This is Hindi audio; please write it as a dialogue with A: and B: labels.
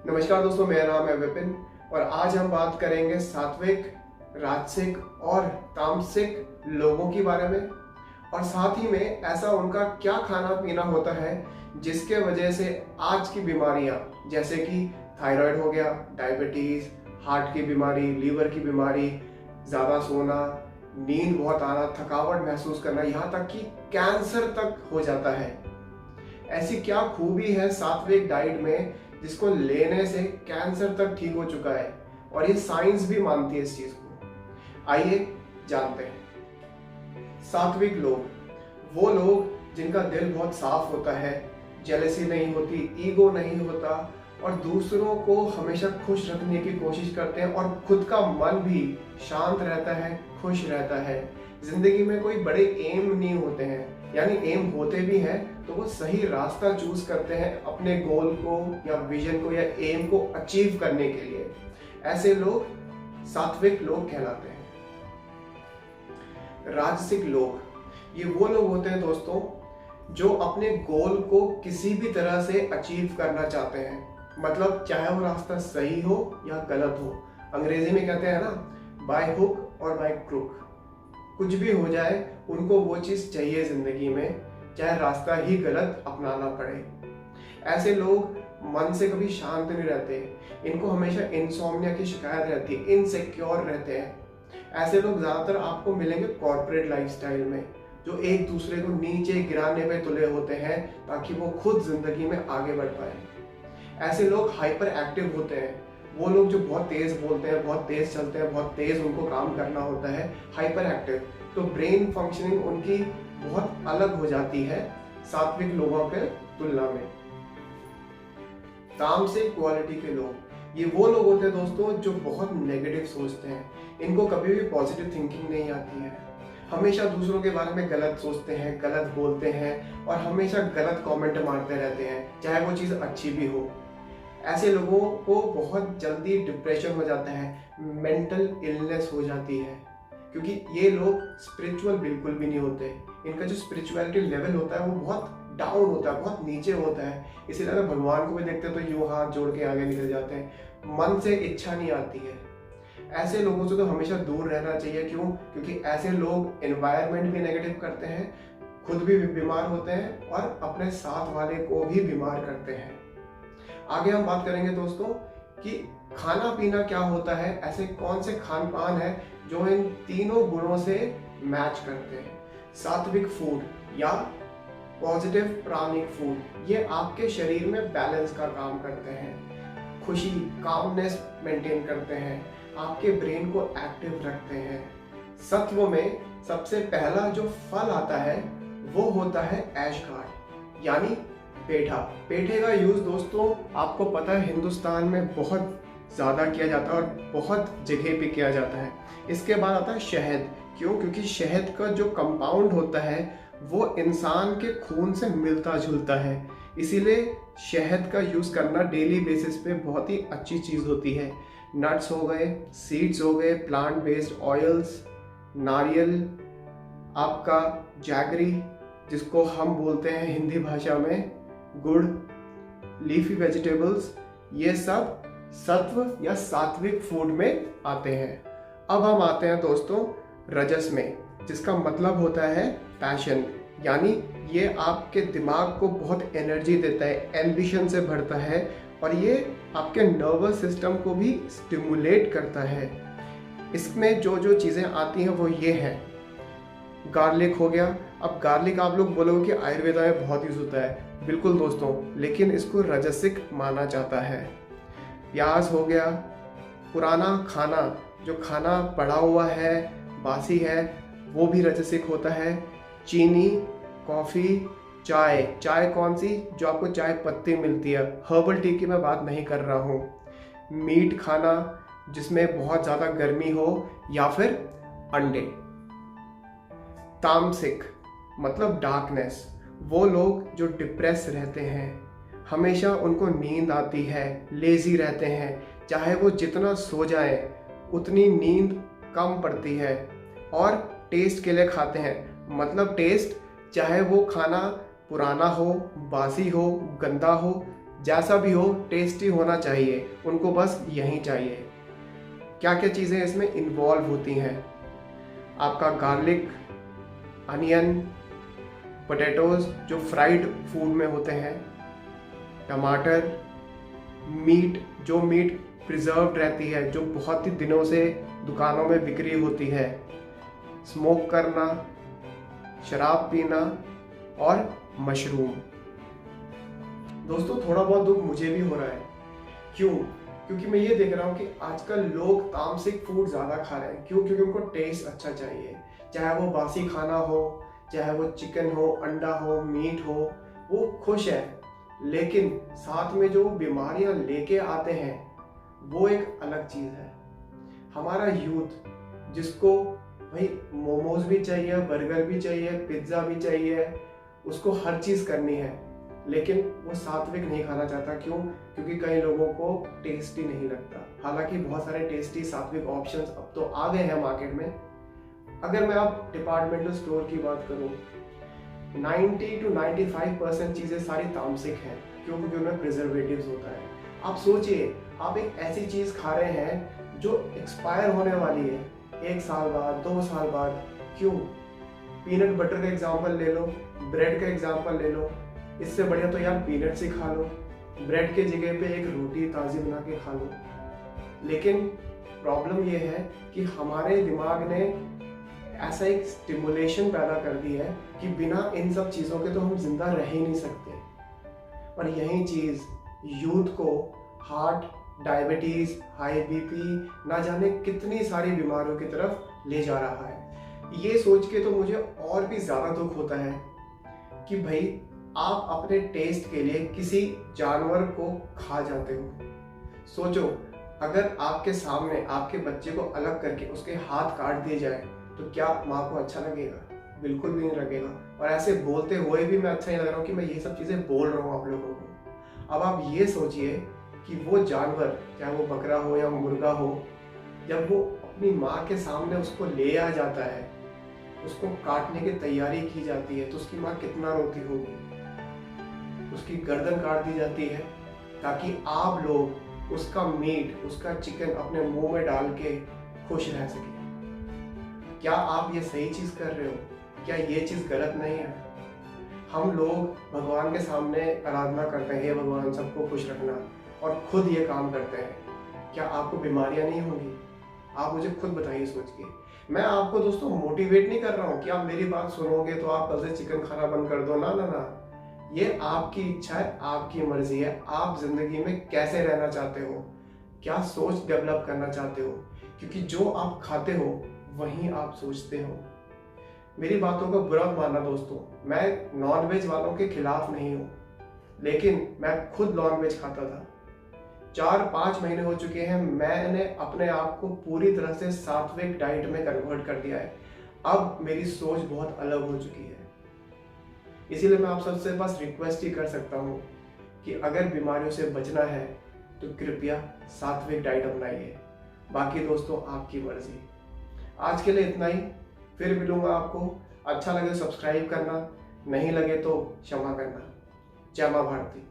A: नमस्कार दोस्तों, मेरा नाम है विपिन और आज हम बात करेंगे सात्विक, राजसिक और तामसिक लोगों के बारे में और साथ ही में ऐसा उनका क्या खाना पीना होता है जिसके वजह से आज की बीमारियां जैसे कि थायराइड हो गया, डायबिटीज, हार्ट की बीमारी, लीवर की बीमारी, ज़्यादा सोना, नींद बहुत आना, थकावट महसूस करना, यहाँ तक कि कैंसर तक हो जाता है। ऐसी क्या खूबी है सात्विक डाइट में जिसको लेने से कैंसर तक ठीक हो चुका है और ये साइंस भी मानती है इस चीज को। आइए जानते हैं। सात्विक लोग वो लोग जिनका दिल बहुत साफ होता है, जेलसी नहीं होती, ईगो नहीं होता और दूसरों को हमेशा खुश रखने की कोशिश करते हैं और खुद का मन भी शांत रहता है, खुश रहता है। जिंदगी में कोई बड़े एम नहीं होते हैं, यानी एम होते भी हैं तो वो सही रास्ता चूज करते हैं अपने गोल को या विजन को या एम को अचीव करने के लिए। ऐसे लोग सात्विक लोग कहलाते हैं। राजसिक लोग ये वो लोग होते हैं दोस्तों जो अपने गोल को किसी भी तरह से अचीव करना चाहते हैं, मतलब चाहे वो रास्ता सही हो या गलत हो। अंग्रेजी में कहते हैं ना, बाय हुक और बाय क्रुक, कुछ भी हो जाए उनको वो चीज चाहिए जिंदगी में, चाहे रास्ता ही गलत अपनाना पड़े। ऐसे लोग मन से कभी शांत नहीं रहते, इनको हमेशा इंसोम्निया की शिकायत रहती है, इनसिक्योर रहते हैं। ऐसे लोग ज्यादातर आपको मिलेंगे कॉर्पोरेट लाइफस्टाइल में, जो एक दूसरे को नीचे गिराने पे तुले होते हैं ताकि वो खुद जिंदगी में आगे बढ़ पाए। ऐसे लोग हाइपर एक्टिव होते हैं, वो लोग जो बहुत तेज बोलते हैं, बहुत तेज चलते हैं, बहुत तेज उनको काम करना होता है, हाइपर एक्टिव। तो ब्रेन फंक्शनिंग उनकी बहुत अलग हो जाती है सात्विक लोगों के तुलना में। तामसिक क्वालिटी के लोग ये वो लोग होते हैं दोस्तों जो बहुत नेगेटिव सोचते हैं, इनको कभी भी पॉजिटिव थिंकिंग नहीं आती है, हमेशा दूसरों के बारे में गलत सोचते हैं, गलत बोलते हैं और हमेशा गलत कमेंट मारते रहते हैं, चाहे वो चीज़ अच्छी भी हो। ऐसे लोगों को बहुत जल्दी डिप्रेशन हो जाता है, मेंटल इलनेस हो जाती है, क्योंकि ये लोग स्पिरिचुअल बिल्कुल भी नहीं होते। इनका जो स्पिरिचुअलिटी लेवल होता है वो बहुत डाउन होता है, बहुत नीचे होता है। इसीलिए अगर भगवान को भी देखते हैं तो यूँ हाथ जोड़ के आगे निकल जाते हैं, मन से इच्छा नहीं आती है। ऐसे लोगों से तो हमेशा दूर रहना चाहिए। क्यों? क्योंकि ऐसे लोग एनवायरनमेंट भी नेगेटिव करते हैं, खुद भी बीमार होते हैं और अपने साथ वाले को भी बीमार करते हैं। आगे हम बात करेंगे दोस्तों कि खाना पीना क्या होता है, ऐसे कौन से खान पान है जो इन तीनों गुणों से मैच करते हैं। सात्विक फूड या पॉजिटिव प्राणिक फूड, ये आपके शरीर में बैलेंस का काम करते हैं, खुशी, कामनेस मेंटेन करते हैं, आपके ब्रेन को एक्टिव रखते हैं। सत्व में सबसे पहला जो फल आता है वो होता है ऐश कार्ड, यानी पेठा। पेठे का यूज दोस्तों आपको पता है हिंदुस्तान में बहुत ज़्यादा किया जाता है और बहुत जगह पे किया जाता है। इसके बाद आता है शहद। क्यों? क्योंकि शहद का जो कंपाउंड होता है वो इंसान के खून से मिलता जुलता है, इसीलिए शहद का यूज़ करना डेली बेसिस पे बहुत ही अच्छी चीज़ होती है। नट्स हो गए, सीड्स हो गए, प्लांट बेस्ड ऑयल्स, नारियल, आपका जैगरी जिसको हम बोलते हैं हिंदी भाषा में गुड़, लीफी वेजिटेबल्स, ये सब सत्व या सात्विक फूड में आते हैं। अब हम आते हैं दोस्तों रजस में, जिसका मतलब होता है पैशन, यानी ये आपके दिमाग को बहुत एनर्जी देता है, एम्बिशन से भरता है और ये आपके नर्वस सिस्टम को भी स्टिमुलेट करता है। इसमें जो जो चीज़ें आती हैं वो ये हैं। गार्लिक हो गया। अब गार्लिक आप लोग बोलोगे कि आयुर्वेदा में बहुत यूज होता है, बिल्कुल दोस्तों, लेकिन इसको रजसिक माना जाता है। प्याज हो गया। पुराना खाना, जो खाना पड़ा हुआ है, बासी है, वो भी रजसिक होता है। चीनी, कॉफ़ी, चाय। चाय कौन सी? जो आपको चाय पत्ती मिलती है, हर्बल टी की मैं बात नहीं कर रहा हूँ। मीट खाना जिसमें बहुत ज़्यादा गर्मी हो, या फिर अंडे। तामसिक मतलब डार्कनेस, वो लोग जो डिप्रेस रहते हैं, हमेशा उनको नींद आती है, लेजी रहते हैं, चाहे वो जितना सो जाए उतनी नींद कम पड़ती है और टेस्ट के लिए खाते हैं। मतलब टेस्ट, चाहे वो खाना पुराना हो, बासी हो, गंदा हो, जैसा भी हो टेस्टी होना चाहिए, उनको बस यही चाहिए। क्या क्या चीज़ें इसमें इन्वॉल्व होती हैं? आपका गार्लिक, अनियन, पोटैटोज जो फ्राइड फूड में होते हैं, टमाटर, मीट जो मीट प्रिजर्व्ड रहती है, जो बहुत ही दिनों से दुकानों में बिक्री होती है, स्मोक करना, शराब पीना और मशरूम। दोस्तों थोड़ा बहुत दुख मुझे भी हो रहा है। क्यों? क्योंकि मैं ये देख रहा हूँ कि आजकल लोग तामसिक फूड ज़्यादा खा रहे हैं। क्यों? क्योंकि उनको टेस्ट अच्छा चाहिए, चाहे वो बासी खाना हो, चाहे वो चिकन हो, अंडा हो, मीट हो, वो खुश है। लेकिन साथ में जो बीमारियां लेके आते हैं वो एक अलग चीज़ है। हमारा यूथ जिसको भाई मोमोज भी चाहिए, बर्गर भी चाहिए, पिज्ज़ा भी चाहिए, उसको हर चीज़ करनी है, लेकिन वो सात्विक नहीं खाना चाहता। क्यों? क्योंकि कई लोगों को टेस्टी नहीं लगता। हालांकि बहुत सारे टेस्टी सात्विक ऑप्शंस अब तो आ गए हैं मार्केट में। अगर मैं आप डिपार्टमेंटल स्टोर की बात करूं, 90 to 95% चीज़ें सारी तामसिक हैं। क्यों? क्योंकि उनमें प्रिजर्वेटिव्स होता है। आप सोचिए, आप एक ऐसी चीज़ खा रहे हैं जो एक्सपायर होने वाली है 1 साल बाद, 2 साल बाद। क्यों? पीनट बटर का एग्जाम्पल ले लो, ब्रेड का एग्जाम्पल ले लो। इससे बढ़िया तो यार पीनट्स ही खा लो, ब्रेड के जगह पे एक रोटी ताज़ी बना के खा लो। लेकिन प्रॉब्लम ये है कि हमारे दिमाग ने ऐसा एक स्टिमुलेशन पैदा कर दी है कि बिना इन सब चीज़ों के तो हम जिंदा रह ही नहीं सकते। और यही चीज़ यूथ को हार्ट, डायबिटीज़, हाई बीपी, ना जाने कितनी सारी बीमारियों की तरफ ले जा रहा है। ये सोच के तो मुझे और भी ज़्यादा दुख होता है कि भाई आप अपने टेस्ट के लिए किसी जानवर को खा जाते हो। सोचो, अगर आपके सामने आपके बच्चे को अलग करके उसके हाथ काट दिए जाए तो क्या माँ को अच्छा लगेगा? बिल्कुल भी नहीं लगेगा। और ऐसे बोलते हुए भी मैं अच्छा नहीं लग रहा हूँ कि मैं ये सब चीज़ें बोल रहा हूँ आप लोगों को। अब आप ये सोचिए कि वो जानवर, चाहे वो बकरा हो या मुर्गा हो, जब वो अपनी माँ के सामने उसको ले आ जाता है, उसको काटने की तैयारी की जाती है, तो उसकी माँ कितना रोती होगी। उसकी गर्दन काट दी जाती है ताकि आप लोग उसका मीट, उसका चिकन अपने मुंह में डाल के खुश रह सके। क्या आप ये सही चीज़ कर रहे हो? क्या ये चीज़ गलत नहीं है? हम लोग भगवान के सामने आराधना करते हैं, हे भगवान सबको खुश रखना, और खुद ये काम करते हैं। क्या आपको बीमारियां नहीं होंगी? आप मुझे खुद बताइए सोच के। मैं आपको दोस्तों मोटिवेट नहीं कर रहा हूँ कि आप मेरी बात सुनोगे तो आप कल से चिकन खाना बंद कर दो। ना ना ना, ये आपकी इच्छा है, आपकी मर्जी है। आप जिंदगी में कैसे रहना चाहते हो, क्या सोच डेवलप करना चाहते हो, क्योंकि जो आप खाते हो वहीं आप सोचते हो। मेरी बातों का बुरा मानना दोस्तों, मैं नॉनवेज वालों के खिलाफ नहीं हूँ, लेकिन मैं खुद नॉनवेज खाता था। 4-5 महीने हो चुके हैं, मैंने अपने आप को पूरी तरह से सात्विक डाइट में कन्वर्ट कर दिया है। अब मेरी सोच बहुत अलग हो चुकी है। इसीलिए मैं आप सबसे बस रिक्वेस्ट ही कर सकता हूँ कि अगर बीमारियों से बचना है तो कृपया सात्विक डाइट अपनाइए। बाकी दोस्तों आपकी मर्जी। आज के लिए इतना ही, फिर मिलूंगा आपको। अच्छा लगे तो सब्सक्राइब करना, नहीं लगे तो क्षमा करना। जय मां भारती।